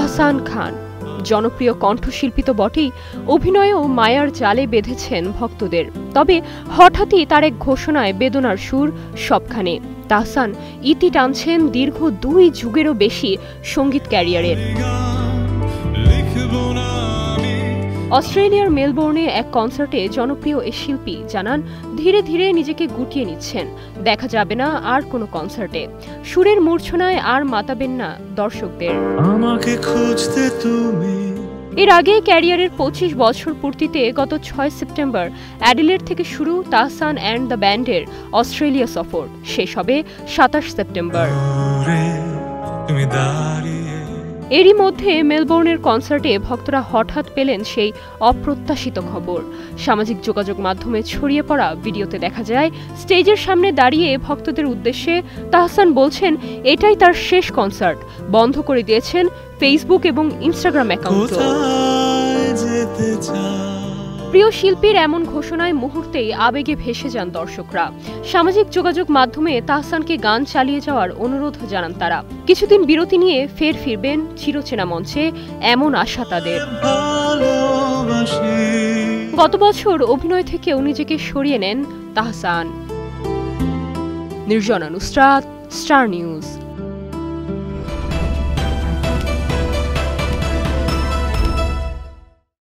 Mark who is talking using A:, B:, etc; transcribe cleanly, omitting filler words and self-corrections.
A: তাহসান খান জনপ্রিয় কণ্ঠশিল্পী তো বটেই, অভিনয়েও মায়ার জালে বেঁধেছেন ভক্তদের। তবে হঠাৎই তার এক ঘোষণায় বেদনার সুর সবখানে। তাহসান ইতি টানছেন দীর্ঘ 2 যুগেরও বেশি সঙ্গীত ক্যারিয়ারের। অস্ট্রেলিয়ার মেলবোর্নে এক কনসার্টে জনপ্রিয় এই শিল্পী জানান, ধীরে ধীরে নিজেকে গুটিয়ে নিচ্ছেন, দেখা যাবে না আর কোনো কনসার্টে। সুরের মূর্ছনায় আর মাতাবেন না দর্শকদের। আমাকে খুঁজতে তুমি। এর আগে ক্যারিয়ারের 25 বছর পূর্তিতে গত 6 সেপ্টেম্বর অ্যাডিলেড থেকে শুরু তাহসান অ্যান্ড দ্য ব্যান্ডের অস্ট্রেলিয়া সফর শেষ হবে 27 সেপ্টেম্বর। এরই মধ্যে মেলবোর্নের কনসার্টে ভক্তরা হঠাৎ পেলেন সেই অপ্রত্যাশিত খবর। সামাজিক যোগাযোগ মাধ্যমে ছড়িয়ে পড়া ভিডিওতে দেখা যায়, স্টেজের সামনে দাঁড়িয়ে ভক্তদের উদ্দেশ্যে তাহসান বলছেন এটাই তার শেষ কনসার্ট। বন্ধ করে দিয়েছেন ফেসবুক এবং ইনস্টাগ্রাম অ্যাকাউন্ট। প্রিয় শিল্পীর এমন ঘোষণায় মুহূর্তেই আবেগে ভেসে যান দর্শকরা। সামাজিক যোগাযোগ মাধ্যমে তাহসানকে গান চালিয়ে যাওয়ার অনুরোধ জানান তারা। কিছুদিন বিরতি নিয়ে ফের ফিরবেন চিরচেনা মঞ্চে, এমন আশা তাদের। গত বছর অভিনয় থেকেও নিজেকে সরিয়ে নেন তাহসান। Nirjana Nusrat, star news.